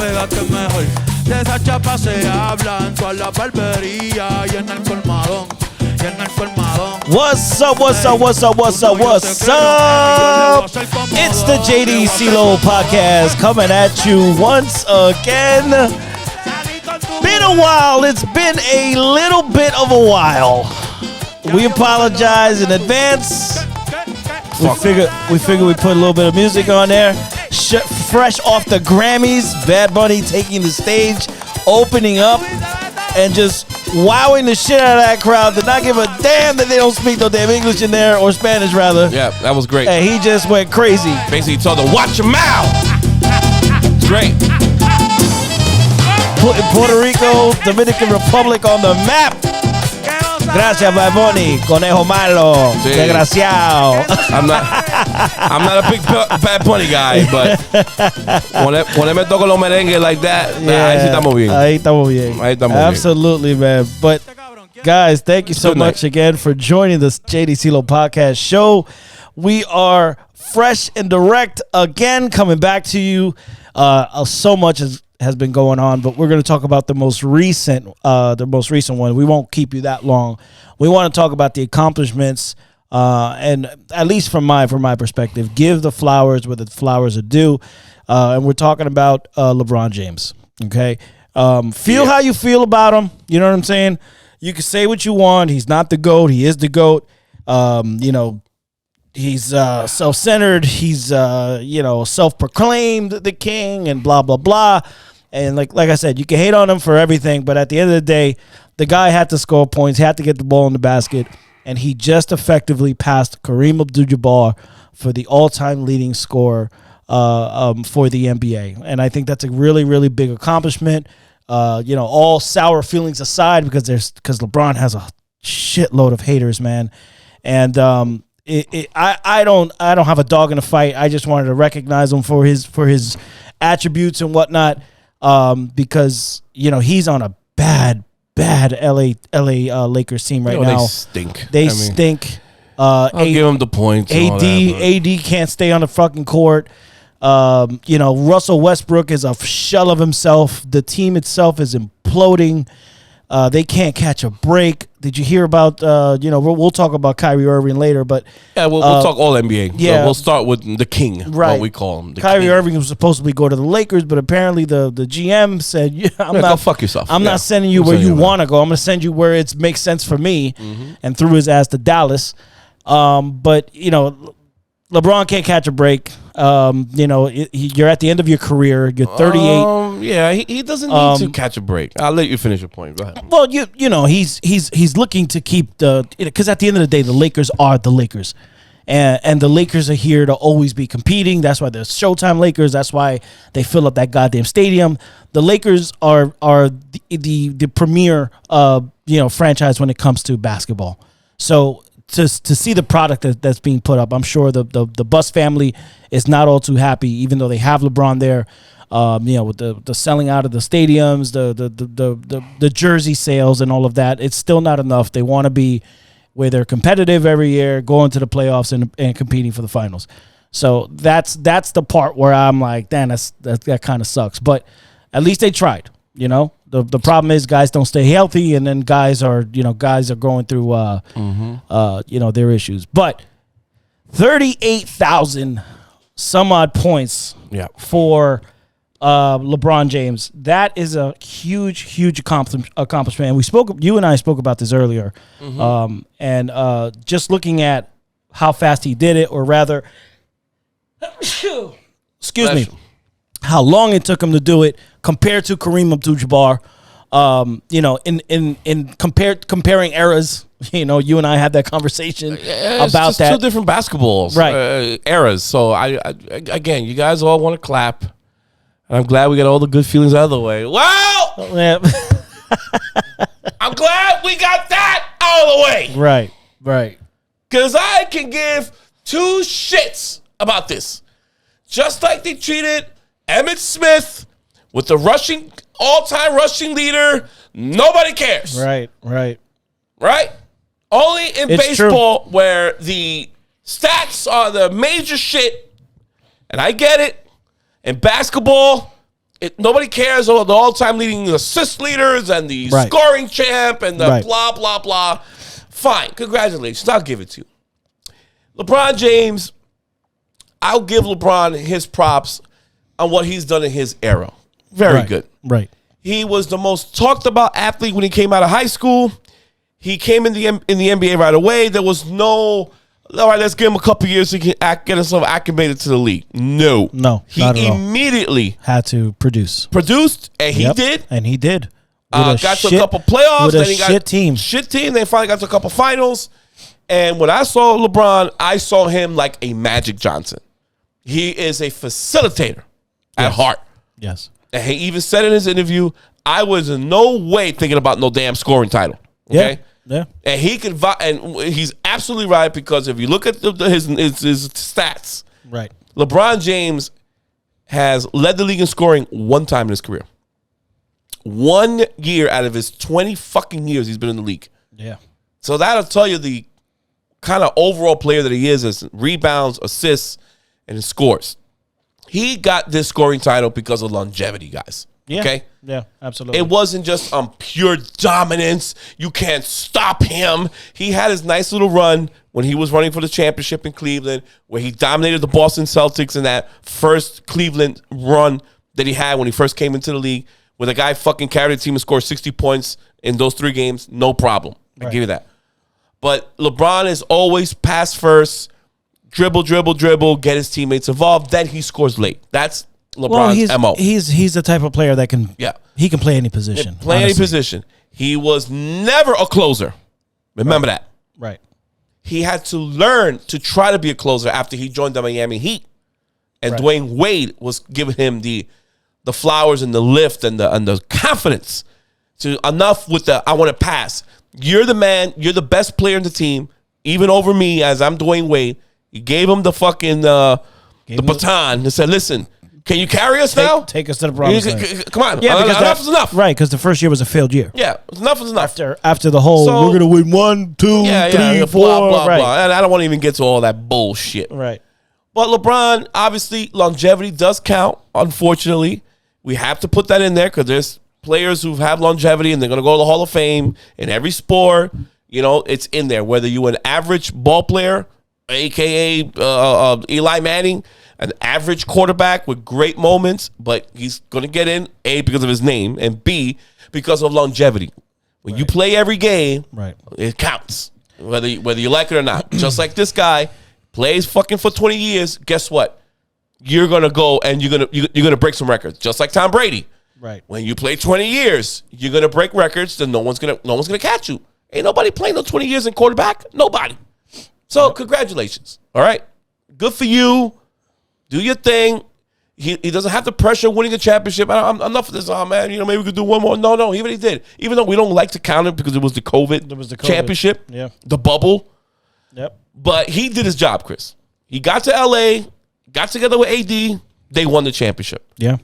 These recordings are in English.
Pégate mejor. De esa chapa se habla en toda la barbería y en el colmadón. What's up? It's the JD CeeLo podcast coming at you once again. Been a while. It's been a little bit of a while. We apologize in advance. We figure we put a little bit of music on there. Fresh off the Grammys, Bad Bunny taking the stage, opening up, and just wowing the shit out of that crowd. Did not give a damn that they don't speak no damn English in there, or Spanish rather. Yeah, that was great. And he just went crazy. Basically told them, watch your mouth. It's great. Putting Puerto Rico, Dominican Republic on the map. Gracias, Bad Bunny. Conejo malo. Sí. Desgraciado. I'm not a big Bad Bunny guy, but when me toco los merengues like that, ahí sí estamos bien. Ahí estamos bien. Absolutely, man. But guys, thank you so much again for joining this JD CeeLo podcast show. We are fresh and direct again, coming back to you. So much has been going on, but we're going to talk about the most recent one. We won't keep you that long. We want to talk about the accomplishments, and at least from my perspective, give the flowers where the flowers are due. And we're talking about LeBron James. Okay, feel how you feel about him. You know what I'm saying? You can say what you want. He's not the GOAT. He is the GOAT. He's self-centered. He's self-proclaimed the king and blah blah blah. And like I said, you can hate on him for everything, but at the end of the day, the guy had to score points, had to get the ball in the basket, and he just effectively passed Kareem Abdul Jabbar for the all-time leading scorer for the NBA. And I think that's a really, really big accomplishment. All sour feelings aside, because LeBron has a shitload of haters, man. And I don't have a dog in the fight. I just wanted to recognize him for his attributes and whatnot, because he's on a bad LA Lakers team right now. They stink. I'll give him the points. AD can't stay on the fucking court. Russell Westbrook is a shell of himself. The team itself is imploding. They can't catch a break. Did you hear about, we'll talk about Kyrie Irving later, but... Yeah, we'll talk all NBA. Yeah. So we'll start with the king, right. What we call him. Kyrie Irving was supposed to go to the Lakers, but apparently the GM said, go fuck yourself. I'm not sending you where you want to go. I'm going to send you where it makes sense for me, and threw his ass to Dallas. But, LeBron can't catch a break. You're at the end of your career. You're 38. He doesn't need to catch a break. I'll let you finish your point. Go ahead. Well, he's looking to keep because at the end of the day, the Lakers are the Lakers, and the Lakers are here to always be competing. That's why there's Showtime Lakers. That's why they fill up that goddamn stadium. The Lakers are the premier franchise when it comes to basketball. So. To see the product that's being put up, I'm sure the Bus family is not all too happy, even though they have LeBron there. With the selling out of the stadiums, the jersey sales and all of that, it's still not enough. They want to be where they're competitive every year, going to the playoffs and competing for the finals. So that's the part where I'm like, damn, that kind of sucks. But at least they tried. The problem is guys don't stay healthy, and then guys are going through their issues. But 38,000 some odd points for LeBron James. That is a huge accomplishment. And you and I spoke about this earlier. And just looking at how fast he did it, or rather, excuse me, how long it took him to do it compared to Kareem Abdul Jabbar. In comparing eras, you and I had that conversation about that. Two different basketballs, right? Eras. So again, you guys all want to clap, and I'm glad we got all the good feelings out of the way. Wow! I'm glad we got that out of the way. Right. Because I can give two shits about this. Just like they treated Emmitt Smith with the all-time rushing leader, nobody cares. Right. Only in baseball where the stats are the major shit, and I get it. In basketball, nobody cares about the all-time leading assist leaders and the scoring champ and the blah, blah, blah. Fine. Congratulations. I'll give it to you. LeBron James, I'll give LeBron his props on what he's done in his era. Very good. Right. He was the most talked about athlete when he came out of high school. He came in the NBA right away. There was no, all right, let's give him a couple years so he can get himself acclimated to the league. No. He immediately had to produce. Produced, and he did. And he did. Got to a couple playoffs. With a shit team. Shit team. They finally got to a couple finals. And when I saw LeBron, I saw him like a Magic Johnson. He is a facilitator at heart. Yes. And he even said in his interview, I was in no way thinking about no damn scoring title. Okay? Yeah. And he could, and he's absolutely right, because if you look at his stats, right, LeBron James has led the league in scoring one time in his career. 1 year out of his 20 fucking years he's been in the league. Yeah. So that'll tell you the kind of overall player that he is as rebounds, assists, and his scores. He got this scoring title because of longevity, guys. Yeah. Okay? Yeah, absolutely. It wasn't just pure dominance. You can't stop him. He had his nice little run when he was running for the championship in Cleveland, where he dominated the Boston Celtics in that first Cleveland run that he had when he first came into the league, where the guy fucking carried the team and scored 60 points in those 3 games. No problem. I give you that. But LeBron is always pass first, dribble, get his teammates involved, then he scores late. That's LeBron's MO. He's the type of player that can he can play any position. Any position. He was never a closer. Remember that. Right. He had to learn to try to be a closer after he joined the Miami Heat. And Dwayne Wade was giving him the flowers and the lift and the confidence to enough with the I want to pass. You're the man, you're the best player in the team, even over me as I'm Dwayne Wade. He gave him the fucking the baton and said, listen, can you carry us now? Take us to the promised land. Come on. Yeah, enough is enough. Right, because the first year was a failed year. Yeah, enough is enough. After the whole, we're going to win 1, 2, 3, 4. Blah, blah. And I don't want to even get to all that bullshit. Right. But LeBron, obviously, longevity does count, unfortunately. We have to put that in there because there's players who have longevity and they're going to go to the Hall of Fame in every sport. You know, it's in there. Whether you're an average ball player, a.k.a. Eli Manning, an average quarterback with great moments, but he's going to get in, A, because of his name, and B, because of longevity. When you play every game, it counts, whether you like it or not. Just like this guy plays fucking for 20 years, guess what? You're going to go and you're going to break some records, just like Tom Brady. Right. When you play 20 years, you're going to break records, then no one's going to catch you. Ain't nobody playing no 20 years in quarterback. Nobody. So congratulations. All right. Good for you. Do your thing. He doesn't have the pressure of winning a championship. Enough of this. Oh, man, maybe we could do one more. No, he already did. Even though we don't like to count it because it was the COVID championship. Yeah. The bubble. Yep. But he did his job, Chris. He got to L.A., got together with AD. They won the championship. Yeah.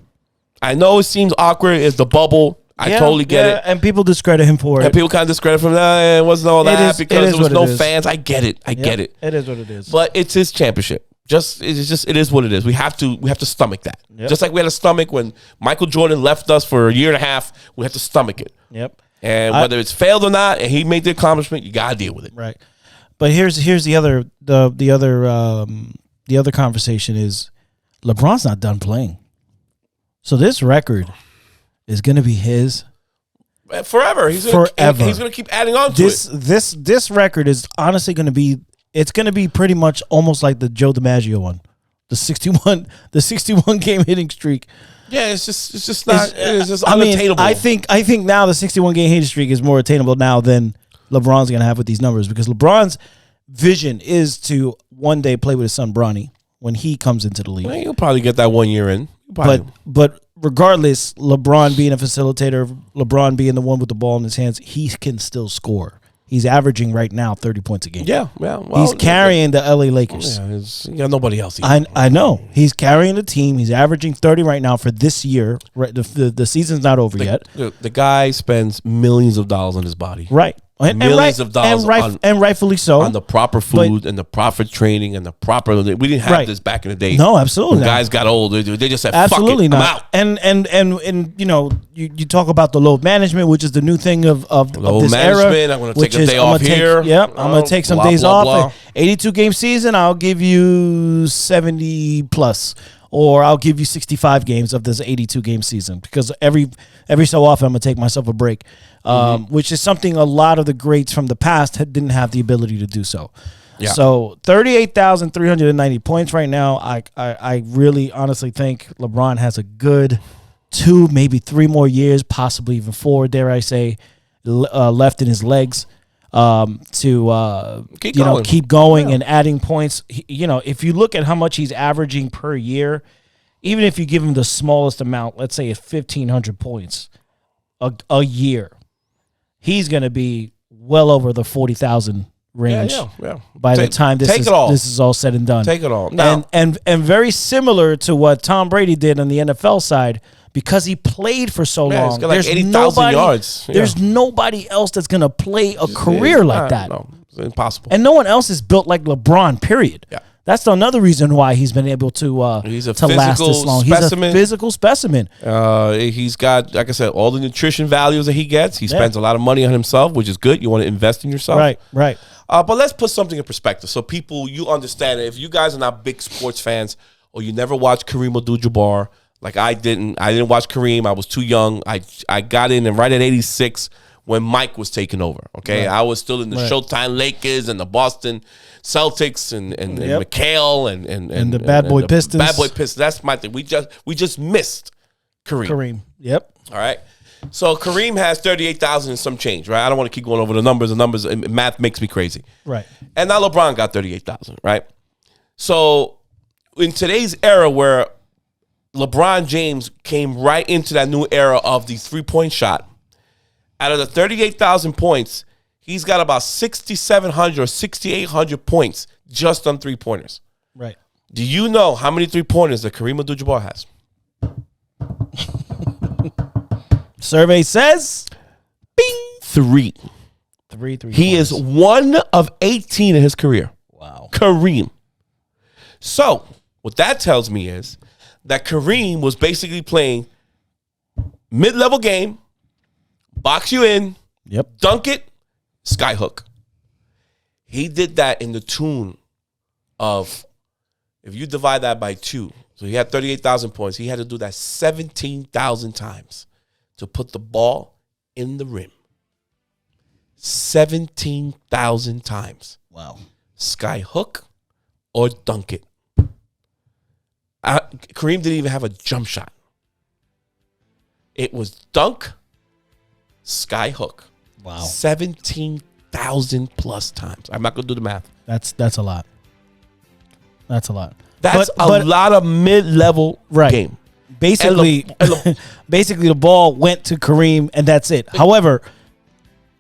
I know it seems awkward. It's the bubble. I totally get it. And people discredit him for it. And people kind of discredit him. It wasn't all that because there was no fans. I get it. I get it. It is what it is. But it's his championship. It is what it is. We have to stomach that. Yep. Just like we had to stomach when Michael Jordan left us for a year and a half. We have to stomach it. Yep. And whether it's failed or not, and he made the accomplishment, you gotta deal with it. Right. But here's the other conversation is LeBron's not done playing. So this record is going to be his forever. He's going to keep adding on to it. This record is honestly going to be. It's going to be pretty much almost like the Joe DiMaggio one, the 61 game hitting streak. Yeah, it's just not. It's just unattainable. I think now the 61 game hitting streak is more attainable now than LeBron's going to have with these numbers, because LeBron's vision is to one day play with his son Bronny when he comes into the league. Well, you'll probably get that 1 year in. But regardless, LeBron being a facilitator, LeBron being the one with the ball in his hands, he can still score. He's averaging right now 30 points a game. Yeah. Well, he's carrying the LA Lakers. Yeah, nobody else. I know. He's carrying the team. He's averaging 30 right now for this year. Right, the season's not over yet. The guy spends millions of dollars on his body. Right. millions of dollars and rightfully so on the proper food and the proper training and the proper. We didn't have this back in the day. No, absolutely. When guys got old, they just said, absolutely "Fuck it, not." I'm out. And you know, you talk about the load management, which is the new thing of this era. I'm going to take a day off here. I'm going to take some days off. 82 game season, I'll give you 70 plus. Or I'll give you 65 games of this 82 game season, because every so often I'm gonna take myself a break, which is something a lot of the greats from the past didn't have the ability to do so. Yeah. So 38,390 points right now. I really honestly think LeBron has a good 2, maybe 3 more years, possibly even 4, dare I say, left in his legs. To keep going and adding points. If you look at how much he's averaging per year, even if you give him the smallest amount, let's say 1,500 points a year, he's going to be well over the 40,000 range by the time this is all said and done. Take it all. Now, and very similar to what Tom Brady did on the NFL side. Because he played for so long, he's got like 80,000 yards. There's nobody else that's going to play a career like that. No, it's impossible. And no one else is built like LeBron, period. Yeah. That's another reason why he's been able to last this long. Specimen. He's a physical specimen. He's got, like I said, all the nutrition values that he gets. He spends a lot of money on himself, which is good. You want to invest in yourself. Right. But let's put something in perspective so people, you understand it. If you guys are not big sports fans or you never watched Kareem Abdul Jabbar, like I didn't watch Kareem. I was too young. I got in and right at 86 when Mike was taking over. Okay, right. I was still in the Showtime Lakers and the Boston Celtics and McHale and the Bad Boy Pistons. Bad Boy Pistons. That's my thing. We just missed Kareem. Yep. All right. So Kareem has 38,000 and some change. Right. I don't want to keep going over the numbers. The numbers, math makes me crazy. Right. And now LeBron got 38,000. Right. So in today's era where LeBron James came right into that new era of the three-point shot. Out of the 38,000 points, he's got about 6,700 or 6,800 points just on three-pointers. Right. Do you know how many three-pointers that Kareem Abdul-Jabbar has? Survey says, bing, 3. He is 1 of 18 in his career. Wow. Kareem. So, what that tells me is that Kareem was basically playing mid-level game, box you in, dunk it, skyhook. He did that in the tune of, if you divide that by 2, so he had 38,000 points, he had to do that 17,000 times to put the ball in the rim. 17,000 times. Wow. Skyhook or dunk it. Kareem didn't even have a jump shot. It was dunk, sky hook. Wow. 17,000 plus times. I'm not going to do the math. That's a lot. That's a lot. That's a lot of mid-level game. Basically, basically the ball went to Kareem and that's it. However,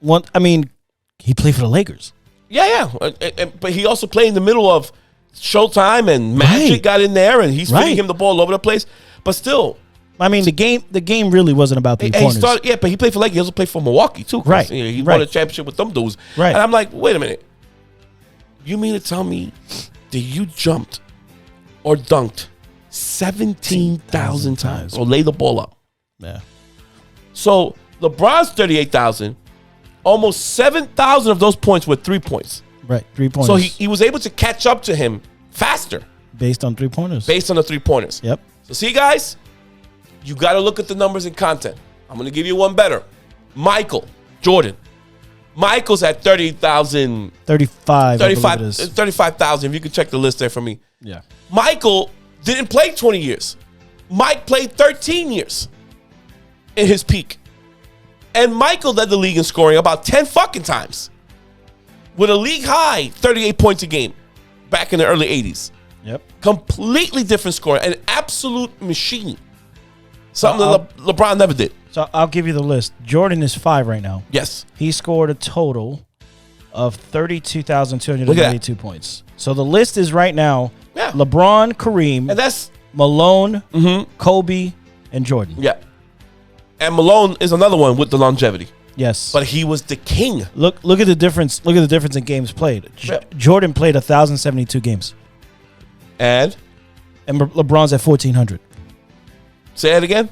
he played for the Lakers. Yeah. But he also played in the middle of Showtime and Magic got in there and he's feeding him the ball all over the place. But still, the game really wasn't about the corners. But he played for Lakers. He also played for Milwaukee too. Right. He won a championship with them dudes. Right. And I'm like, wait a minute. You mean to tell me that you jumped or dunked 17,000 times or lay the ball up? Yeah. So LeBron's 38,000, almost 7,000 of those points were 3 points. Right, 3 pointers. So he was able to catch up to him faster. Based on 3 pointers. Based on the 3 pointers. Yep. So see, guys, you got to look at the numbers and content. I'm going to give you one better. Michael Jordan. Michael's at 30,000. 35,000. If you could check the list there for me. Yeah. Michael didn't play 20 years. Mike played 13 years in his peak. And Michael led the league in scoring about 10 fucking times. With a league high 38 points a game back in the early 80s. Yep. Completely different score. An absolute machine. Something that LeBron never did. So I'll give you the list. Jordan is 5 right now. Yes. He scored a total of 32,292 points. So the list is right now LeBron, Kareem, and that's Malone, Kobe, and Jordan. Yeah. And Malone is another one with the longevity. Yes. But he was the king. Look at the difference. Look at the difference in games played. Jordan played 1,072 games. And LeBron's at 1,400. Say it again.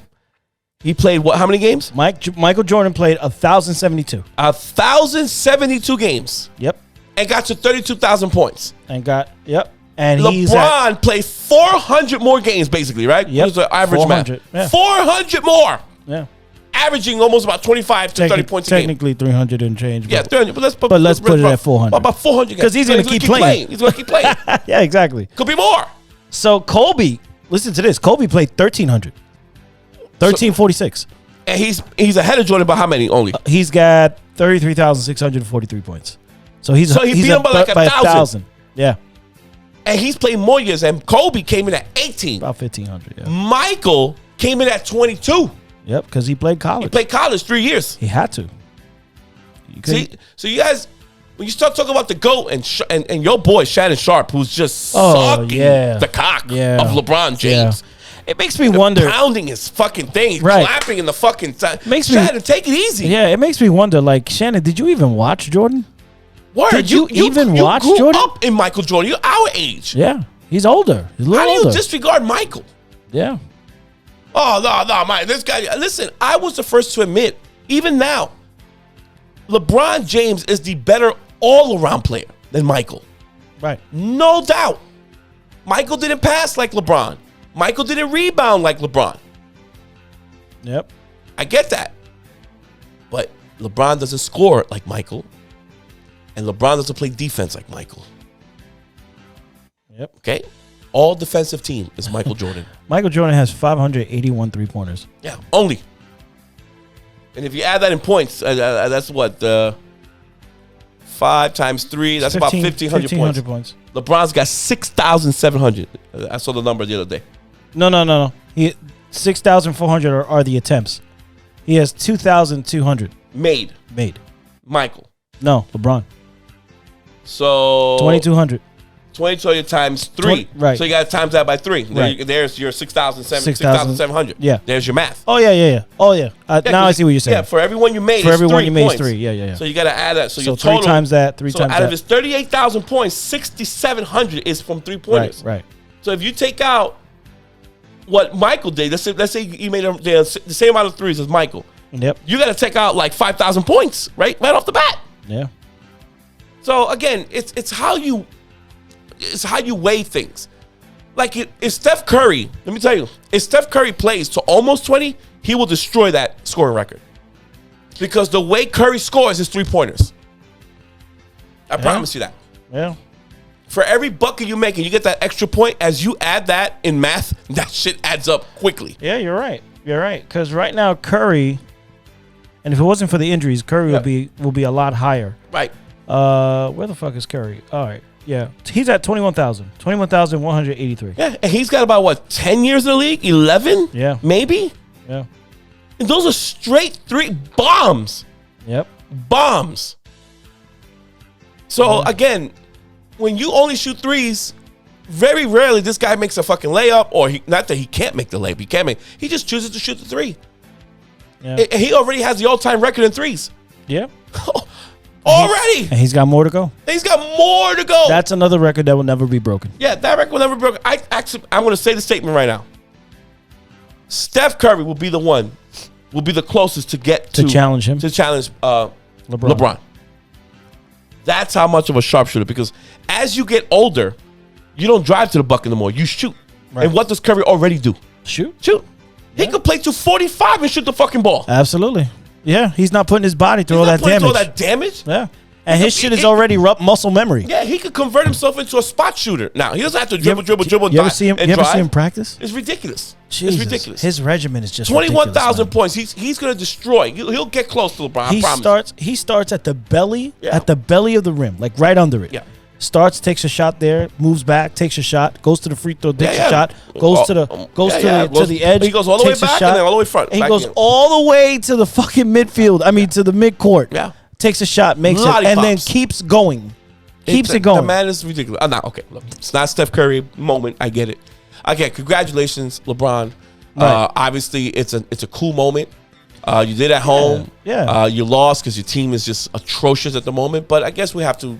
He played what? How many games? Michael Jordan played 1,072. 1,072 games. Yep. And got to 32,000 points. And LeBron played 400 more games, basically, right? Yep. What's the average math? Yeah. 400 more. Yeah. Averaging almost about 25 to 30 points a game. Technically 300 and change. Yeah, 300. But let's put it at 400. About 400. Because he's going to keep playing. He's going to keep playing. Yeah, exactly. Could be more. So Kobe, listen to this. Kobe played 1,300. 1,346. And he's ahead of Jordan by how many only? He's got 33,643 points. So he beat him by like 1,000. Yeah. And he's played more years. And Kobe came in at 18. About 1,500, yeah. Michael came in at 22. Yep, because he played college. He played college 3 years. He had to. See, so you guys, when you start talking about the GOAT and your boy Shannon Sharp, who's just sucking the cock of LeBron James. Yeah. It makes me wonder. Pounding his fucking thing. He's Right. clapping in the fucking time. Shannon, take it easy. Yeah, it makes me wonder, like, Shannon, did you even watch Jordan? Word. Did you even watch grew Jordan? up in Michael Jordan. You're our age. Yeah. He's older. He's a little How do you older. disregard Michael? Yeah. Oh, no, Mike. This guy, listen, I was the first to admit, even now, LeBron James is the better all-around player than Michael. Right. No doubt. Michael didn't pass like LeBron. Michael didn't rebound like LeBron. Yep. I get that. But LeBron doesn't score like Michael. And LeBron doesn't play defense like Michael. Yep. Okay? All defensive team is Michael Jordan. Michael Jordan has 581 three-pointers. Yeah, only. And if you add that in points, that's what? 5 times 3, that's about 1,500 points. LeBron's got 6,700. I saw the number the other day. No. 6,400 are the attempts. He has 2,200. Made. Michael. No, LeBron. So 2,200. 22 times 3. Right. So you got to times that by 3. Right. There's your 6,700. Yeah. There's your math. Oh, yeah. Now I see what you're saying. Yeah, for everyone you made, For everyone you made is points. 3. Yeah. So you got to add that. So your 3 total, times that, 3 times that. out of his 38,000 points, 6,700 is from 3-pointers. Right. So if you take out what Michael did, let's say he made the same amount of threes as Michael. Yep. You got to take out like 5,000 points, right off the bat. Yeah. So again, it's how you weigh things. Like if Steph Curry, let me tell you, if Steph Curry plays to almost 20, he will destroy that scoring record. Because the way Curry scores is 3-pointers. I promise you that. Yeah. For every bucket you make and you get that extra point, as you add that in math, that shit adds up quickly. Yeah, you're right. Because right now Curry, and if it wasn't for the injuries, Curry will be a lot higher. Right. Where the fuck is Curry? All right. Yeah. He's at 21,183. Yeah, and he's got about 10 years in the league? 11? Yeah. Maybe? Yeah. And those are straight 3 bombs. Yep. Bombs. So again, when you only shoot 3s, very rarely this guy makes a fucking layup, or not that he can't make the layup. He just chooses to shoot the 3. Yeah. And he already has the all-time record in 3s. Yeah. Already. And he's got more to go. He's got more to go. That's another record that will never be broken. Yeah, that record will never be broken. I'm going to say the statement right now. Steph Curry will be the closest to get to challenge him. To challenge LeBron. That's how much of a sharpshooter, because as you get older, you don't drive to the bucket anymore. You shoot. Right. And what does Curry already do? Shoot. He could play to 45 and shoot the fucking ball. Absolutely. Yeah, he's not putting his body through all that damage. Yeah. And his shit is already muscle memory. Yeah, he could convert himself into a spot shooter. Now, he doesn't have to dribble, and you ever see him practice? It's ridiculous. Jesus. It's ridiculous. His regimen is just 21,000 points. He's going to destroy. He'll get close to LeBron, I promise. He starts at the belly of the rim, like right under it. Yeah. Starts, takes a shot there, moves back, takes a shot, goes to the free throw, takes a shot, goes to the edge. He goes all the way back and then all the way front. And he goes all the way to the fucking midfield. To the midcourt. Yeah. Takes a shot, makes it, and then keeps going. Keeps it going. The man is ridiculous. Okay, look, it's not Steph Curry moment. I get it. Okay, congratulations, LeBron. Right. Obviously, it's a cool moment. You did at home. Yeah. You lost because your team is just atrocious at the moment. But I guess we have to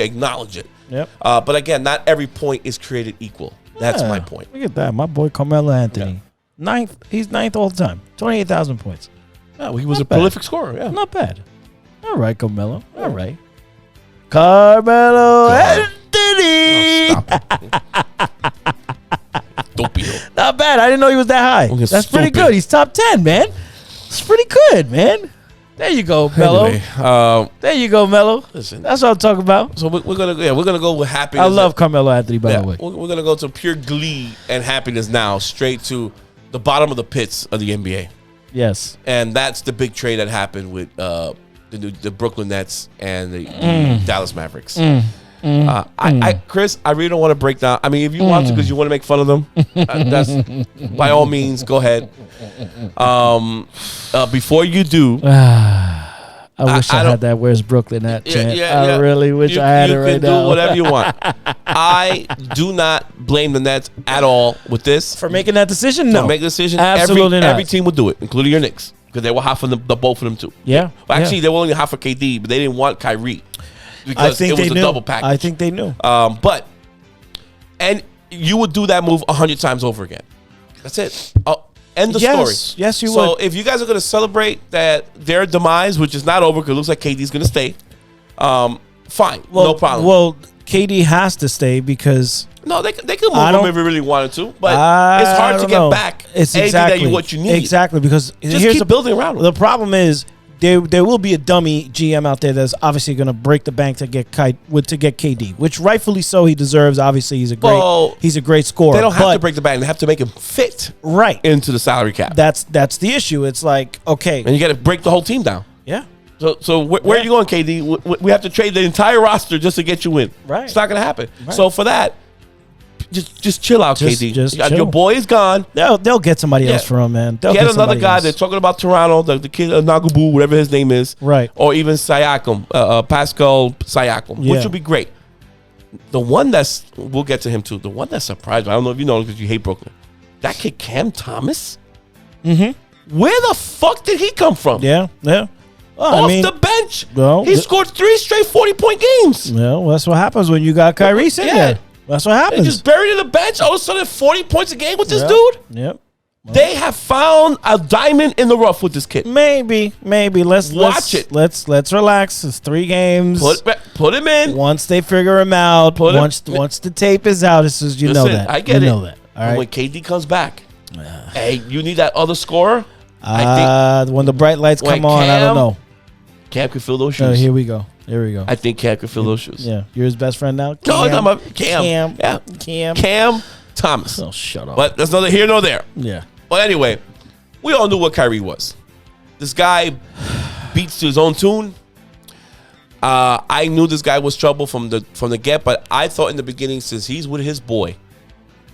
acknowledge it. Yep. But again, not every point is created equal. That's my point. Look at that. My boy Carmelo Anthony. Yeah. Ninth. He's ninth all the time. 28,000 points. Yeah, well, he was Not a bad. prolific scorer. Yeah. Not bad. All right, Carmelo. All right. Carmelo Anthony. Oh, stop it. Don't be ill. Not bad. I didn't know he was that high. You're That's pretty stupid. good. He's top 10, man. It's pretty good, man. There you go, Melo. Anyway, There you go, Melo. listen. That's what I'm talking about. So we're gonna go with happiness. I love Carmelo Anthony, by Yeah, the way. we're gonna go to pure glee and happiness now, straight to the bottom of the pits of the NBA, Yes. and that's the big trade that happened with the Brooklyn Nets and the Dallas Mavericks. Chris, I really don't want to break down. I mean, if you want to, because you want to make fun of them, that's by all means, go ahead. Before you do, I wish I don't- had that "Where's Brooklyn" at chant. I yeah. really wish I had it right You can now. do whatever you want. I do not blame the Nets at all with this. For making that decision, no. To make a decision, Absolutely not. every team would do it, including your Knicks, because they were hot for the both of them too. Yeah. Well, actually, yeah. they were only hot for KD, but they didn't want Kyrie because it was they a knew. double package. I think they knew. And you would do that move 100 times over again. That's it. End the Yes. story. Yes, you So would. if you guys are going to celebrate that their demise, which is not over because it looks like KD's going to stay, fine. No problem. Well, KD has to stay because No, they could move I him don't- if they really wanted to, but I it's hard to don't get know. back It's anything exactly that what you need. Exactly, because Just here's keep building around him. The problem is there will be a dummy GM out there that's obviously going to break the bank to get KD, which rightfully so he deserves. Obviously, he's a great scorer. They don't have but- to break the bank; they have to make him fit right into the salary cap. That's the issue. It's like, okay, And you got to break the whole team down. yeah, So where are you going, KD? We have to trade the entire roster just to get you in. Right. It's not going to happen. Right. So for that, just chill out, KD. just Your chill. boy is gone. they'll get somebody else Yeah. for him, man. They'll Get another somebody guy. else. They're talking about Toronto, the kid Nagabu, whatever his name is. Right. Or even Siakam, Pascal Siakam, Yeah. which would be great. The one we'll get to him too. The one that surprised me, I don't know if you know because you hate Brooklyn. That kid, Cam Thomas? Mm-hmm. Where the fuck did he come from? Yeah. Well, Off the bench. well, he scored 3 straight 40-point games. well, that's what happens when you got Kyrie sitting Yeah. there. That's what They happens. just buried in the bench. All of a sudden, 40 points a game with this Yep. dude. Yep. They have found a diamond in the rough with this kid. Maybe. Watch it. Let's relax. It's 3 games. Put him in. Once they figure him out, Put him- once the tape is out, it's just, you know Listen, that. I get you it. know that. All And right. when KD comes back, hey, you need that other scorer. I When the bright lights when come on, I Cam- don't know. think Cam could fill those shoes. Here we go. I think Cam could fill those shoes. Yeah, you're his best friend now. No, not my Cam. Yeah. Cam. Cam Thomas. Oh, shut up. But that's neither here nor there. Yeah. Well, anyway, we all knew what Kyrie was. This guy beats to his own tune. I knew this guy was trouble from the get, but I thought in the beginning, since he's with his boy,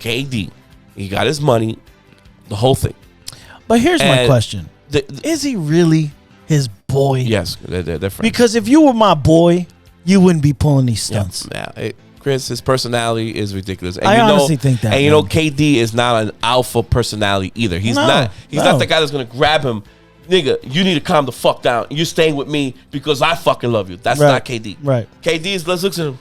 KD, he got his money, the whole thing. But here's my And question: is he really his boy? Yes, they're friends. Because if you were my boy, you wouldn't be pulling these stunts. Chris, his personality is ridiculous. And I honestly think that, And you know, man. KD is not an alpha personality either. He's No, not. He's no. not the guy that's gonna grab him. Nigga, you need to calm the fuck down. You're staying with me because I fucking love you. That's Right. not KD. Right. KD is, let's look at him.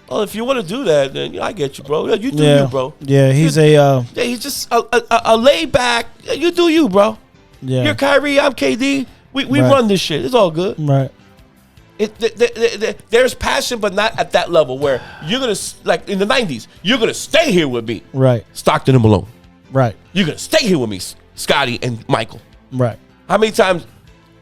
Oh, if you want to do that, then I get you, bro. Yeah, you do Yeah. you, bro. Yeah, he's Yeah, he's just a laid back. Yeah, you do you, bro. yeah. You're Kyrie. I'm KD. We Right. run this shit. It's all good. Right. There's passion, but not at that level where you're gonna, like in the '90s, you're gonna stay here with me, Right. Stockton and Malone. Right. You're gonna stay here with me, Scotty and Michael. Right. How many times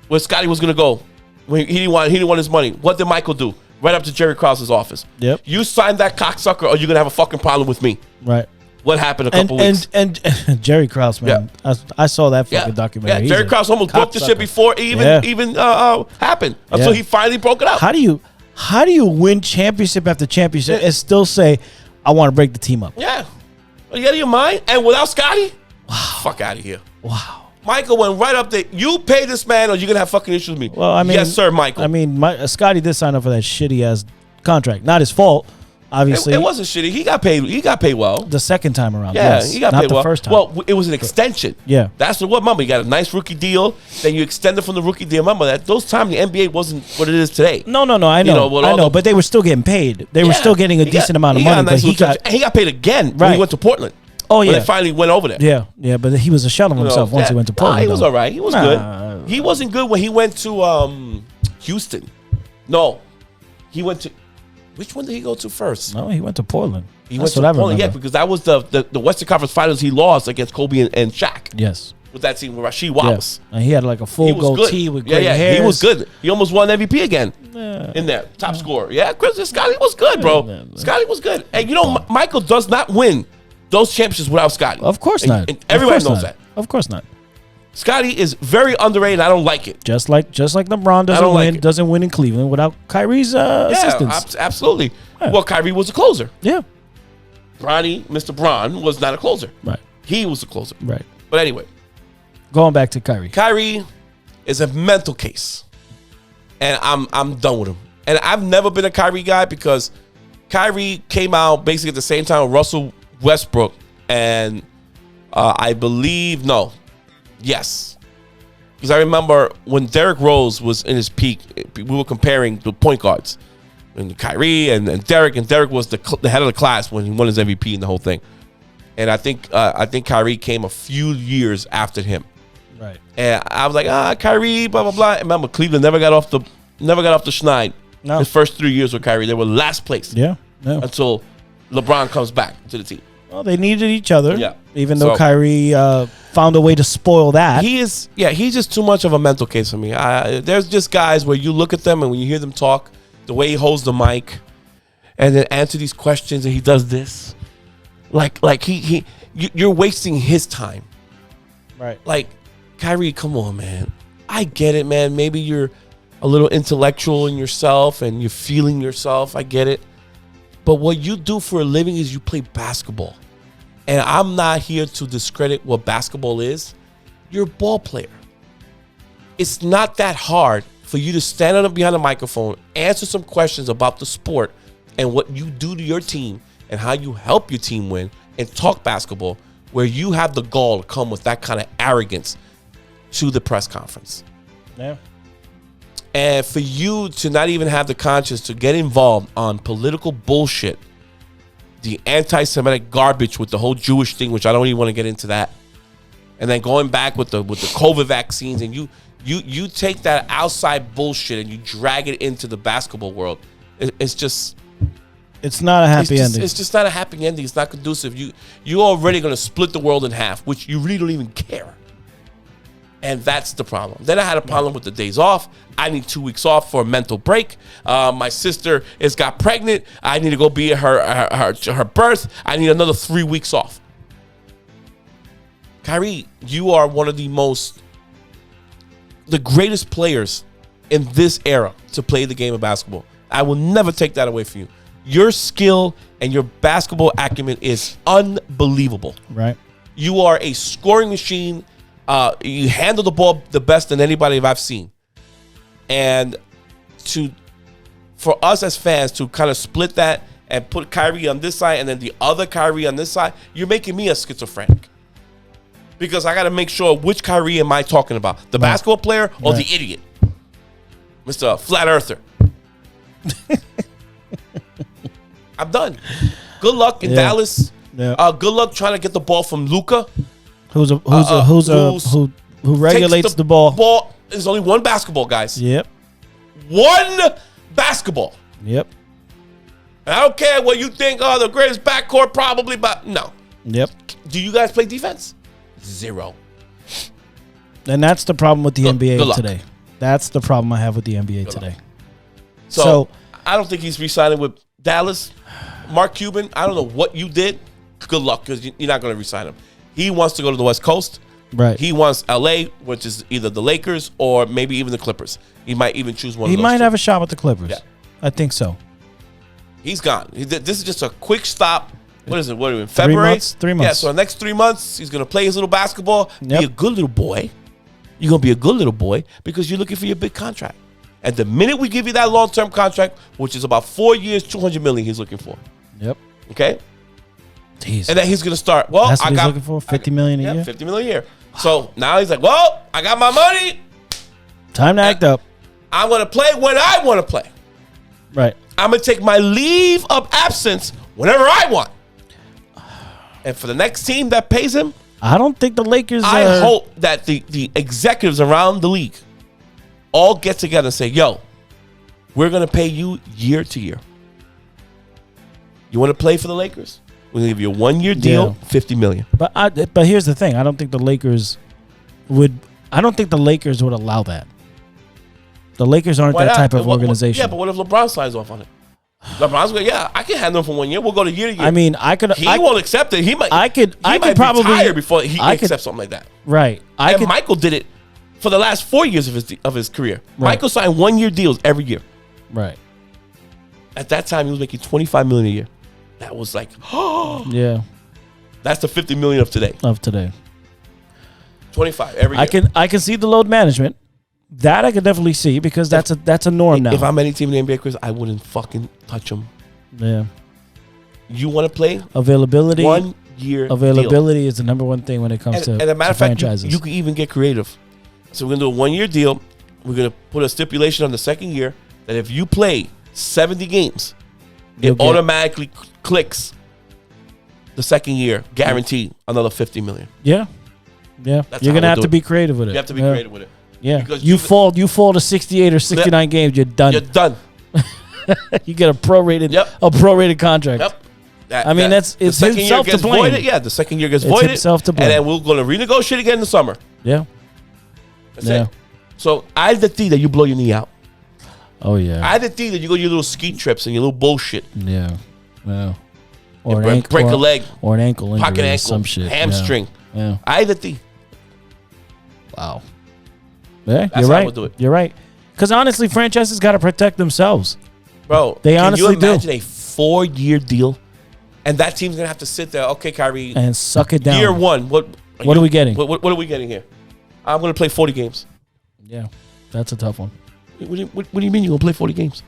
when Scotty was gonna go, when he didn't want his money? What did Michael do? Right up to Jerry Krause's office. Yep. You signed that cocksucker, or you're gonna have a fucking problem with me. Right. What happened a couple weeks? And Jerry Krause, man. I saw that fucking documentary. Yeah, He's Jerry a Krause almost broke this shit cocksucker. before it even happened. Until Yeah. he finally broke it up. How do you win championship after championship and still say, I want to break the team up? Yeah. Are you out of your mind? And without Scotty? Wow. Fuck out of here. Wow. Michael went right up there. You pay this man or you're going to have fucking issues with me. Well, I mean, yes, sir, Michael. I mean, Scotty did sign up for that shitty ass contract. Not his fault, Obviously, it wasn't shitty. He got paid. He got paid well. the second time around. Yeah, yes. he got Not paid the well. first time. Well, it was an extension. Yeah. That's what. Remember, you got a nice rookie deal. Then you extended from the rookie deal. Remember that those times the NBA wasn't what it is today. No. I know. But they were still getting paid. They were still getting a decent amount of money. But he got paid again when he went to Portland. Oh when yeah. they finally went over there. Yeah. But he was a shell of himself once he went to Portland. He was all right. He was good. He wasn't good when he went to Houston. No, he went to. Which one did he go to first? No, he went to Portland. He went to Portland, yeah, because that was the Western Conference Finals he lost against Kobe and Shaq. Yes. With that team with Rasheed Wallace. Yeah. And he had like a full goatee with great hair. He was good. He almost won MVP again in there. Top scorer. Yeah, Scotty was good, bro. Scotty was good. And you know, Michael does not win those championships without Scotty. Of course not. And everybody knows that. Of course not. Scotty is very underrated. I don't like it. Just like LeBron doesn't win in Cleveland without Kyrie's assistance. Absolutely. Yeah. Well, Kyrie was a closer. Yeah. Mr. Bron was not a closer. Right. He was a closer. Right. But anyway. Going back to Kyrie. Kyrie is a mental case. And I'm done with him. And I've never been a Kyrie guy because Kyrie came out basically at the same time with Russell Westbrook. And I believe, yes. Because I remember when Derrick Rose was in his peak, we were comparing the point guards. And Kyrie and Derrick. And Derrick was the head of the class when he won his MVP and the whole thing. And I think Kyrie came a few years after him. Right. And I was like, Kyrie, blah, blah, blah. And remember, Cleveland never got off the schneid. No. His first 3 years with Kyrie, they were last place. Yeah. Until LeBron comes back to the team. Well, they needed each other. Yeah. Even though Kyrie found a way to spoil that. He's just too much of a mental case for me. There's just guys where you look at them and when you hear them talk, the way he holds the mic and then answer these questions and he does this. Like you're wasting his time. Right. Like, Kyrie, come on, man. I get it, man. Maybe you're a little intellectual in yourself and you're feeling yourself. I get it. But what you do for a living is you play basketball. And I'm not here to discredit what basketball is. You're a ball player. It's not that hard for you to stand up behind a microphone, answer some questions about the sport and what you do to your team and how you help your team win and talk basketball where you have the gall to come with that kind of arrogance to the press conference. Yeah. And for you to not even have the conscience to get involved on political bullshit, the anti-Semitic garbage with the whole Jewish thing, which I don't even want to get into that, and then going back with the COVID vaccines, and you take that outside bullshit and you drag it into the basketball world. It's not a happy ending. It's just not a happy ending. It's not conducive. You're already going to split the world in half, which you really don't even care. And that's the problem. Then I had a problem with the days off. I need 2 weeks off for a mental break. My sister got pregnant. I need to go be at her birth. I need another 3 weeks off. Kyrie, you are one of the greatest players in this era to play the game of basketball. I will never take that away from you. Your skill and your basketball acumen is unbelievable. Right. You are a scoring machine. You handle the ball the best than anybody I've seen. And for us as fans to kind of split that and put Kyrie on this side and then the other Kyrie on this side, you're making me a schizophrenic. Because I got to make sure which Kyrie am I talking about? The basketball player or the idiot? Mr. Flat Earther. I'm done. Good luck in Dallas. Yeah. Good luck trying to get the ball from Luka. Who regulates the ball. There's only one basketball, guys. Yep. One basketball. Yep. And I don't care what you think. The greatest backcourt probably, but no. Yep. Do you guys play defense? 0. And that's the problem with the NBA today. That's the problem I have with the NBA today. So I don't think he's re-signing with Dallas. Mark Cuban, I don't know what you did. Good luck, because you're not going to re-sign him. He wants to go to the West Coast. Right. He wants LA, which is either the Lakers or maybe even the Clippers. He might even choose one of those. He might have a shot with the Clippers. Yeah. I think so. He's gone. This is just a quick stop. What is it? What are we in February? 3 months. Yeah, so the next 3 months, he's going to play his little basketball, be a good little boy. You're going to be a good little boy because you're looking for your big contract. And the minute we give you that long-term contract, which is about 4 years, $200 million he's looking for. Yep. Okay. Jeez. And then he's going to start. Well, That's what I he's got looking for. $50 million a year. $50 million a year. So now he's like, well, I got my money. Time to act up. I'm going to play when I want to play. Right. I'm going to take my leave of absence whenever I want. And for the next team that pays him, I don't think the Lakers. I hope that the executives around the league all get together and say, yo, we're going to pay you year to year. You want to play for the Lakers? We're going to give you a 1-year deal, $50 million. But here's the thing. I don't think the Lakers would allow that. The Lakers aren't that type of organization. Yeah, but what if LeBron signs off on it? LeBron's going, yeah, I can handle him for 1 year. We'll go to year to year. I mean, He won't accept it. He might probably retire before he accepts something like that. Right. Michael did it for the last 4 years of his career. Right. Michael signed 1-year deals every year. Right. At that time, he was making $25 million a year. That was like, yeah. That's the $50 million of today. 25 every year. I can see the load management. That I could definitely see because that's a norm now. If I'm any team in the NBA, Chris, I wouldn't fucking touch them. Yeah. You want to play? Availability. 1 year Availability deal. is the number one thing when it comes to as a matter of fact, franchises. you can even get creative. So we're going to do a 1-year deal. We're going to put a stipulation on the second year that if you play 70 games, it automatically clicks the second year, guaranteed another $50 million. Yeah. Yeah. You're going to have to be creative with it. You have to be creative with it. Yeah. Because you fall to 68 or 69 games, you're done. You're done. You get a prorated contract. Yep. It's himself to blame. Voided. Yeah, the second year gets voided. Himself to blame. And then we're going to renegotiate again in the summer. Yeah. That's it. So I the thing that you blow your knee out. Oh yeah. I the thing that you go your little ski trips and your little bullshit. Yeah. Yeah. Or break a leg. Or an ankle injury. Pocket ankle. Some shit. Hamstring. Yeah. I the thing. Wow. Yeah, That's how I would do it. You're right. Because honestly, franchises got to protect themselves. Bro, they honestly do. Can you imagine a 4-year deal? And that team's going to have to sit there. Okay, Kyrie. And suck it down. Year one. What are we getting? What are we getting here? I'm going to play 40 games. Yeah, that's a tough one. What do you mean you're going to play 40 games?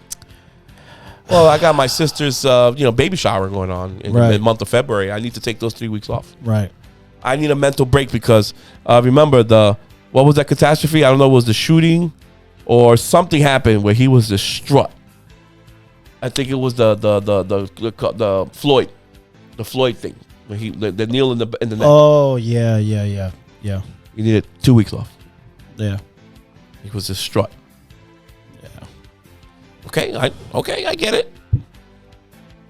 Well, I got my sister's baby shower going on in the month of February. I need to take those 3 weeks off. Right. I need a mental break because remember what was that catastrophe? I don't know. Was the shooting or something happened where he was distraught? I think it was the Floyd thing when the kneel in the neck. Oh yeah. He needed 2 weeks off. Yeah. He was distraught. Yeah. Okay, I get it.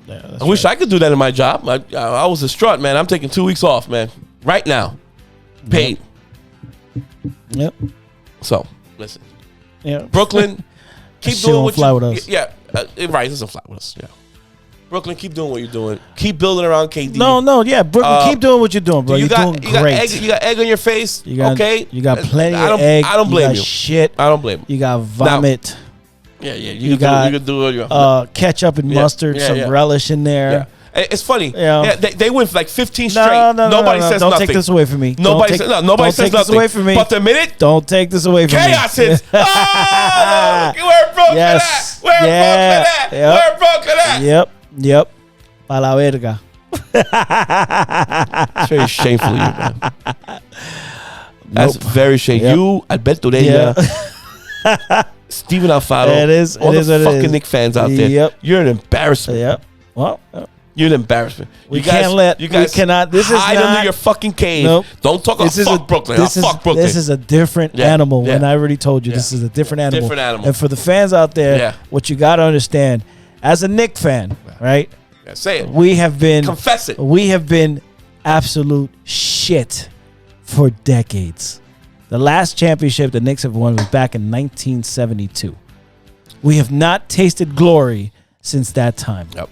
Yeah, I wish I could do that in my job. I was distraught, man. I'm taking 2 weeks off, man. Right now, paid. Yep. So listen. Yeah. Brooklyn, keep doing what fly with us. Yeah, right. It doesn't fly with us. Yeah. Brooklyn, keep doing what you're doing. Keep building around KD. No, yeah. Brooklyn, keep doing what you're doing, bro. You're doing great. You got egg on your face. You got plenty of egg. I don't blame you. Shit. I don't blame you. You got vomit. Yeah. You can do it. Ketchup and mustard, some relish in there. Yeah. It's funny. Yeah. They win for like 15 straight. Nobody says don't nothing. Take this away from me. Nobody says nothing. Don't take this away from me. But the minute don't take this away from chaos me. hits. Oh, where Brooklyn at? Where Brooklyn at? Yep. Pa la verga. It's very shameful of you, man. That's very shameful. You, Alberto Reyna, Steven Alfaro, all the fucking Knicks fans out there. Yep. You're an embarrassment. Yep. Well, you're an embarrassment. You cannot. This is hide not under your fucking cave. Nope. Don't talk about fuck Brooklyn. Fuck Brooklyn. This is a different animal. And I already told you, this is a different animal. Different animal. And for the fans out there, what you got to understand, as a Knicks fan, right? Yeah, say it. We have been confess it. We have been absolute shit for decades. The last championship the Knicks have won was back in 1972. We have not tasted glory since that time. Yep.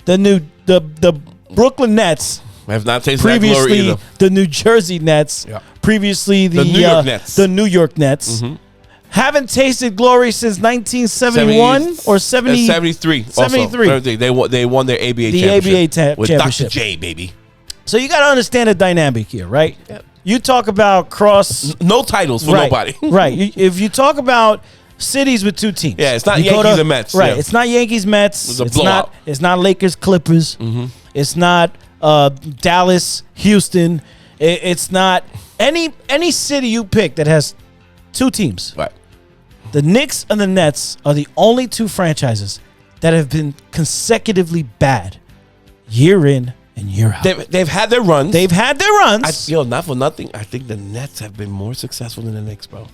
The Brooklyn Nets have not tasted that glory either. The New Jersey Nets. Yep. Previously the New York Nets. The New York Nets. Mm-hmm. Haven't tasted glory since 1971 or 73. 73. They won their ABA championship. With championship. Dr. J, baby. So you got to understand the dynamic here, right? Yep. You talk about no titles for nobody. Right. If you talk about cities with 2 teams. Yeah, it's not You go Yankees and Mets. Right. Yeah. It's not Yankees, Mets. It's a It's blowout. not. It's not Lakers, Clippers. It's not Dallas, Houston. It's not any city you pick that has 2 teams. Right. The Knicks and the Nets are the only 2 franchises that have been consecutively bad, year in and year out. They've had their runs. They've had their runs. Not for nothing. I think the Nets have been more successful than the Knicks, bro.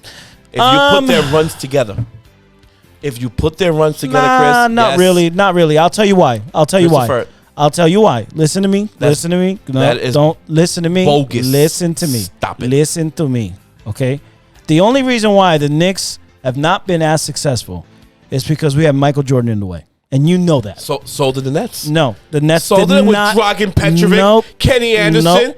If you put their runs together. If you put their runs together, Chris. Not yes. really. Not really. I'll tell you why. I'll tell you why. Listen to me. Listen to me. No, that is don't listen to me. bogus. Listen to me. Stop it. Listen to me. Okay? The only reason why the Knicks have not been as successful is because we have Michael Jordan in the way. And you know that. So did the Nets. No, the Nets So did did it with not. Dragan Petrovic, Nope. Kenny Anderson,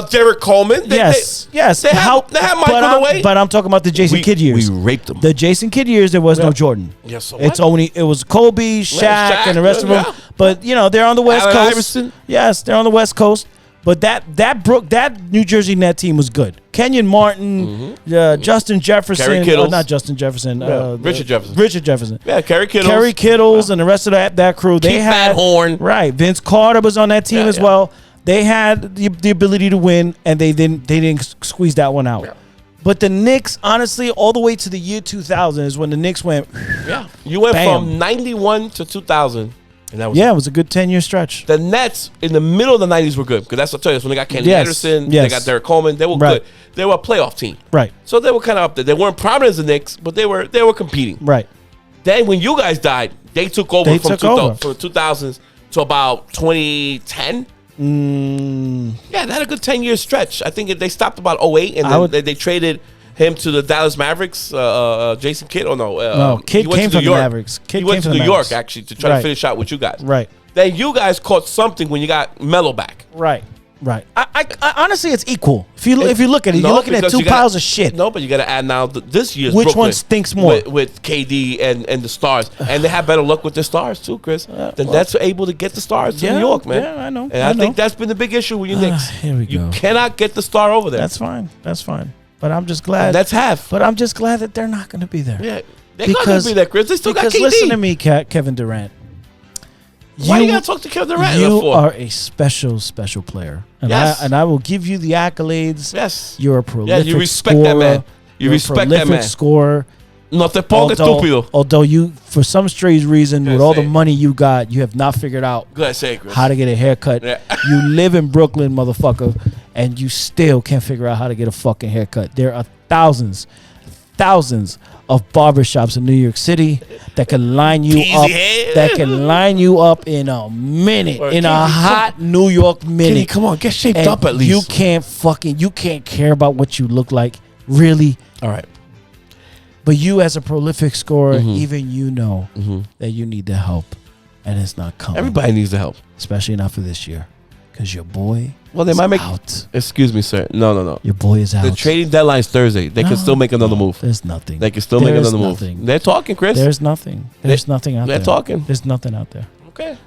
Derek Coleman. Yes. They had Michael in the way. But I'm talking about the Jason Kidd years. We raped them. The Jason Kidd years, there was no Jordan. Yeah, so It what? was Kobe, Shaq, and the rest of them. yeah. But they're on the West Allen Coast. Iverson. Yes, they're on the West Coast. But that New Jersey Net team was good. Kenyon Martin, Justin Jefferson, Kerry Kittles. not Justin Jefferson, Richard Jefferson. Richard Jefferson. Yeah, Kerry Kittles. Kerry Kittles and the rest of that crew. They Keith had Van Horn. Right. Vince Carter was on that team Yeah, as yeah. well. They had the ability to win, and they didn't squeeze that one out. Yeah. But the Knicks, honestly, all the way to the year 2000 is when the Knicks went. Yeah, you went Bam. from 91 to 2000, and that was Yeah, it was a good 10-year stretch. The Nets in the middle of the 90s were good because that's what I tell you. That's when they got Kenny Yes, Anderson, yes. they got Derek Coleman. They were Right. good. They were a playoff team, Right. so they were kind of up there. They weren't prominent as the Knicks, but they were competing. Right. Then when you guys died, they took over They from took over. from the 2000s to about 2010. Yeah, they had a good 10-year stretch. I think they stopped about 08, and then they traded him to the Dallas Mavericks. Jason Kidd, No, Kidd he went came to from New the York. Mavericks. Kidd He went came to from New the York Mavericks. actually to try to Right. finish out with you guys. Right. Then you guys caught something when you got Melo back. Right. Right. I honestly, it's equal. If you look at it, No, you're looking at because 2 you gotta- piles of shit. No, but you got to add now this year's Which Brooklyn one stinks more? with KD and the stars, and they have better luck with the stars too, Chris. The Nets are able to get the stars to New York, man. Yeah, I know. And I think that's been the big issue with your Knicks. Here we You go. cannot get the star over there. That's fine. That's fine. But I'm just glad. That's half. But I'm just glad that they're not going to be there. Yeah, they're not going to be there, Chris. They still got because KD. listen to me, Kevin Durant. Why you got to talk to Kevin Durant You for? are a special player, and Yes. I will give you the accolades. Yes. You're a prolific you respect scorer. that man. You You're respect a that prolific man. scorer. No te pongas estúpido. Although you, for some strange reason, Good with all the save. money you got, you have not figured out Go ahead, say it, Chris. how to get a haircut. Yeah. You live in Brooklyn, motherfucker, and you still can't figure out how to get a fucking haircut. There are thousands of barbershops in New York City that can line you Peasy up. head. That can line you up in a minute, Or in Kenny, a hot New York minute. Kenny, come on, get shaped And up at least. you can't care about what you look like, really. All right. But you, as a prolific scorer, Mm-hmm. even you know that you need the help, and it's not coming. Everybody needs the help. Especially not for this year, because your boy. Well, they is might make. out. Excuse me, sir. No. Your boy is out. The trading deadline's Thursday. They can still make another move. There's nothing. They can still make There's another nothing. move. They're talking, Chris. There's nothing. There's nothing out there. they're talking. There's nothing out there. Okay.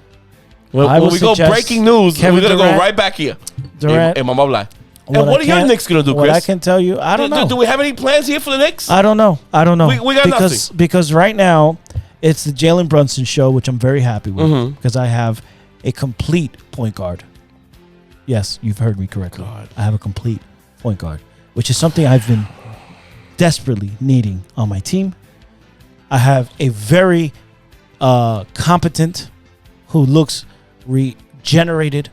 Well, I when will we go suggest breaking news, Kevin we're going to go Durant- right back here. Durant. In Mama Blah. And what are your Knicks going to do, Chris? What I can tell you, I don't know. Do we have any plans here for the Knicks? I don't know. We got nothing. Because right now, it's the Jalen Brunson show, which I'm very happy with Mm-hmm. because I have a complete point guard. Yes, you've heard me correctly. I have a complete point guard, which is something I've been desperately needing on my team. I have a very competent, who looks regenerated,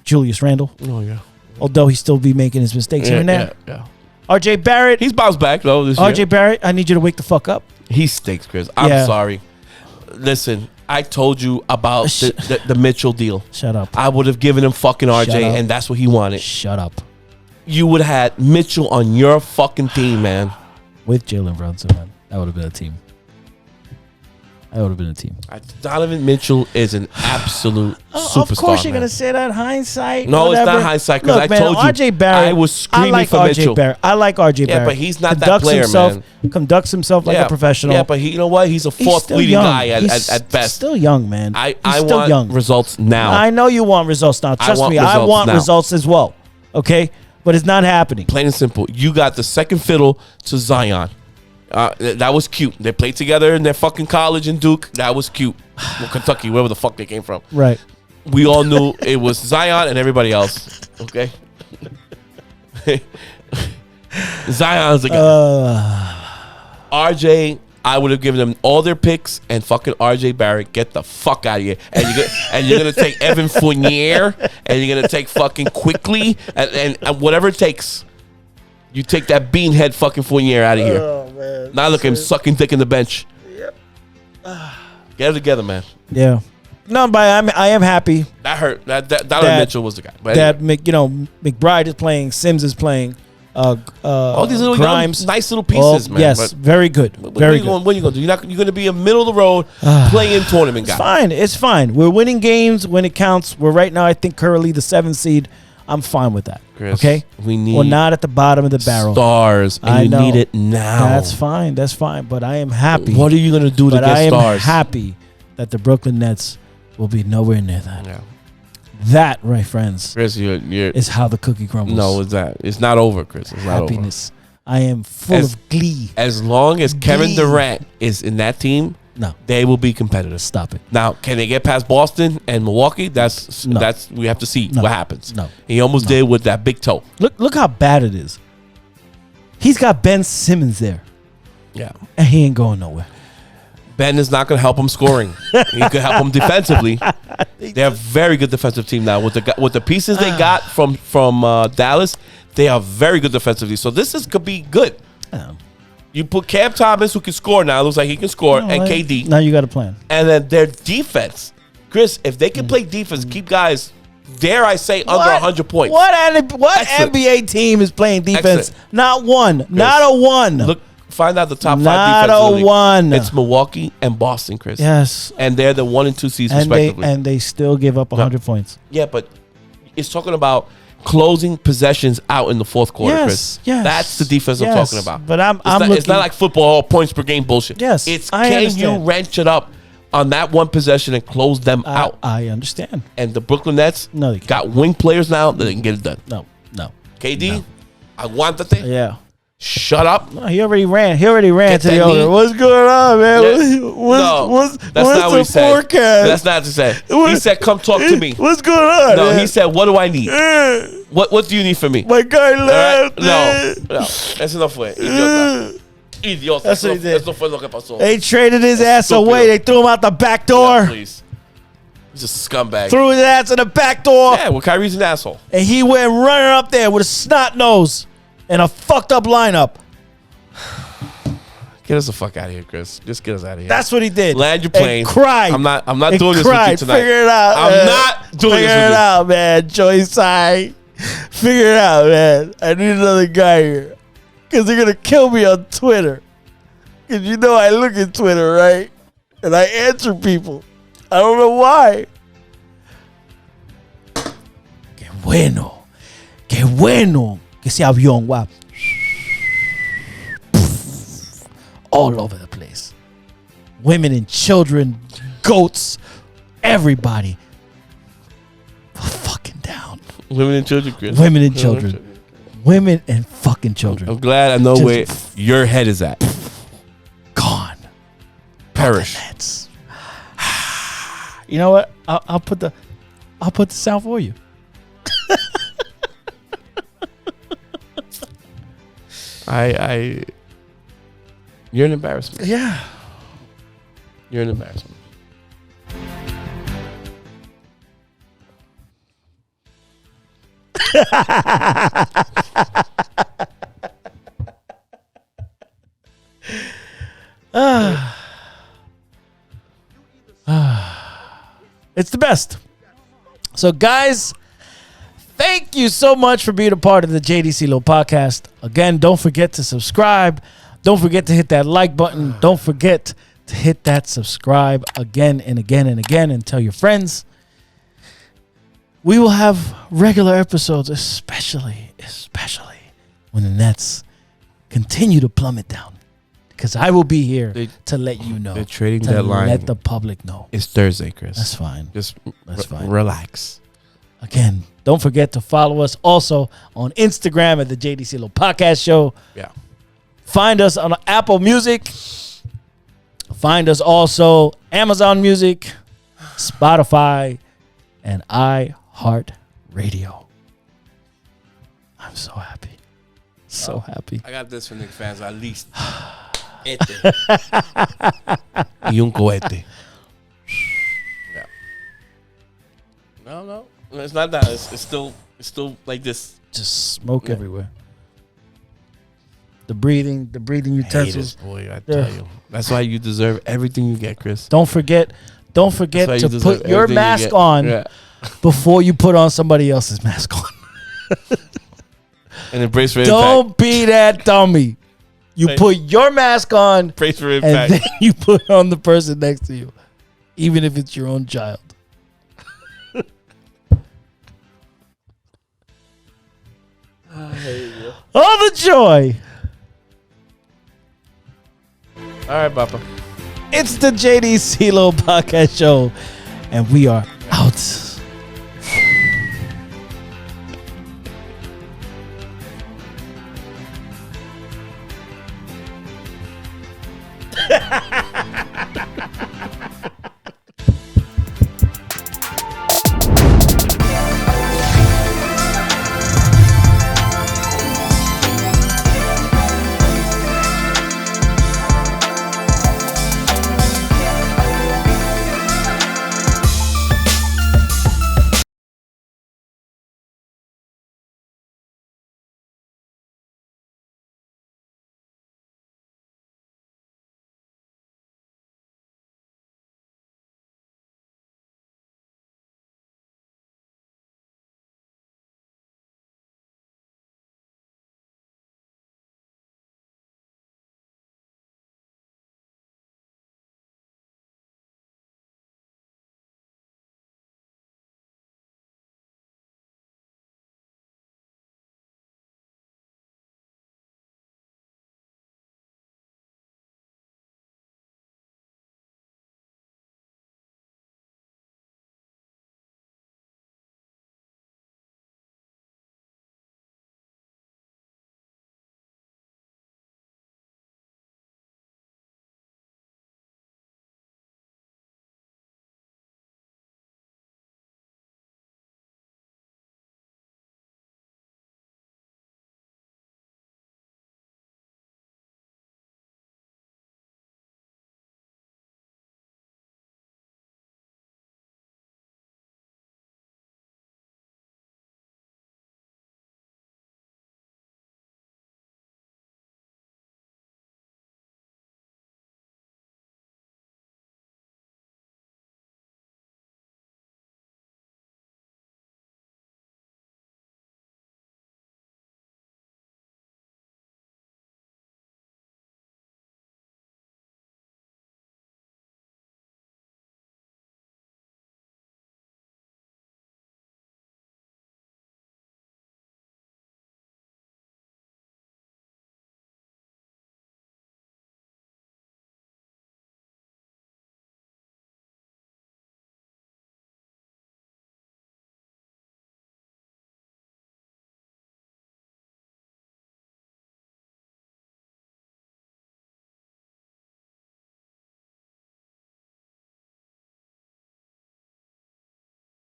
Julius Randle. Oh, yeah. Although he still be making his mistakes here and there. Yeah. RJ Barrett. He's bounced back, though, this RJ year. Barrett, I need you to wake the fuck up. He stinks, Chris. I'm Yeah. sorry. Listen, I told you about the Mitchell deal. Shut up. I would have given him fucking Shut RJ, up. and that's what he wanted. Shut up. You would have had Mitchell on your fucking team, man. With Jalen Brunson, man. That would have been a team. Donovan Mitchell is an absolute superstar. Of course, you're man. going to say that hindsight. No, it's whatever. not hindsight, 'cause Look, I man, told you, RJ Barrett. I was screaming I like for RJ Mitchell. Barrett. I like RJ Barrett. Yeah, but he's not that player, Conducts himself like a professional. Yeah, but you know what? He's a He's fourth still leading young. guy He's at best. Still young, man. I He's still want young. results now. I know you want results now. Trust want me, I results want now. results as well. Okay, but it's not happening. Plain and simple. You got the second fiddle to Zion. That was cute. They played together in their fucking college in Duke. That was cute. Well, Kentucky, wherever the fuck they came from. Right. We all knew it was Zion and everybody else. Okay. Zion's the guy. RJ, I would have given them all their picks and fucking RJ Barrett, get the fuck out of here. And you're gonna take Evan Fournier and you're gonna take fucking Quickly and whatever it takes. You take that beanhead fucking Fournier out of here. Oh, man. Now look at him sucking dick in the bench. Yep. Get it together, man. Yeah. No, but I am happy That hurt. Donovan Mitchell was the guy. But that McBride is playing, Sims is playing. All these little Grimes, nice little pieces, man. Yes, But very good. Very good. what are you going to do? You're going to be a middle of the road playing tournament guy. It's fine. It's fine. We're winning games when it counts. We're right now, I think, currently the 7th seed. I'm fine with that. Chris, okay? we need We're not at the bottom of the barrel. Stars, and you need it now. That's fine. That's fine. But I am happy. What are you going to do to get stars? I am happy that the Brooklyn Nets will be nowhere near that. Yeah. That, right, friends, Chris, you're is how the cookie crumbles. No, it's that. It's not over, Chris. It's not happiness. I am full of glee. As long as Kevin Durant is in that team, no, they will be competitive. Stop it. Now, can they get past Boston and Milwaukee? That's we have to see what happens. No, he almost did with that big toe. Look how bad it is. He's got Ben Simmons there. Yeah, and he ain't going nowhere. Ben is not going to help him scoring. He could help him defensively. They're a very good defensive team now with the pieces they got from Dallas. They are very good defensively. So could be good. You put Cam Thomas, who can score now. It looks like he can score, and KD. Now you got a plan. And then their defense, Chris. If they can play defense, keep guys, dare I say, under 100 points. What NBA team is playing defense? Excellent. Not one. Chris, not a one. Look. Find out the top 5 not defenses. Not a one. It's Milwaukee and Boston, Chris. Yes. And they're the 1 and 2 seeds respectively. And they still give up 100 points. Yeah, but it's talking about closing possessions out in the fourth quarter, Chris. Yes. That's the defense I'm talking about. But it's not like football points per game bullshit. Yes. It's can you wrench it up on that one possession and close them out? I understand. And the Brooklyn Nets got wing players now that they can get it done. No. KD, I want the thing. Yeah. Shut up. No, he already ran to the owner. What's going on, man? Yeah. That's not what he said. Forecast? That's not to say. He said, come talk to me. What's going on? No, man? He said, what do I need? What do you need from me? My guy left. Right? No. That's enough for it. Idiota. That's what he did. Eso fue lo que pasó. They traded his ass away. They threw him out the back door. Yeah, please. He's a scumbag. Threw his ass in the back door. Yeah, well, Kyrie's an asshole. And he went running up there with a snot nose and a fucked up lineup. Get us the fuck out of here, Chris. Just get us out of here. That's what he did. Land your plane. And cried. I'm not doing this with you tonight. Figure it out. I'm not doing this with you. Figure it out, man. Joey Tsai. Figure it out, man. I need another guy here. Because they're going to kill me on Twitter. Because you know I look at Twitter, right? And I answer people. I don't know why. Qué bueno. Qué bueno que ese avión va all over the place. Women and children, goats, everybody. Fucking down. Women and children, Chris. Women and children. Women and fucking children. I'm glad I know where your head is at. Gone. Perish. You know what? I'll put the sound for you. You're an embarrassment. Yeah. You're an embarrassment. It's the best. So, guys, thank you so much for being a part of the JDC Low Podcast. Again, don't forget to subscribe. Don't forget to hit that like button. Don't forget to hit that subscribe again and again and again and tell your friends. We will have regular episodes, especially when the Nets continue to plummet down. Because I will be here to let you know. The trading deadline. Let the public know. It's Thursday, Chris. That's fine. That's fine. Relax. Again, don't forget to follow us also on Instagram at the JDC Low Podcast Show. Yeah. Find us on Apple Music. Find us also Amazon Music, Spotify, and Iheart Radio. I'm so happy. So happy. I got this for Knicks fans, at least. Y un cohete. Yeah. No. It's not that. It's still like this. Just smoke everywhere. The breathing utensils. Boy, I tell you. That's why you deserve everything you get, Chris. Don't forget to put your mask on before you put on somebody else's mask on. And embrace for impact. Don't be that dummy. You put your mask on, Brace for and impact. then you put on the person next to you, even if it's your own child. All the joy. All right, Papa. It's the JD CeeLo Podcast Show, and we are out.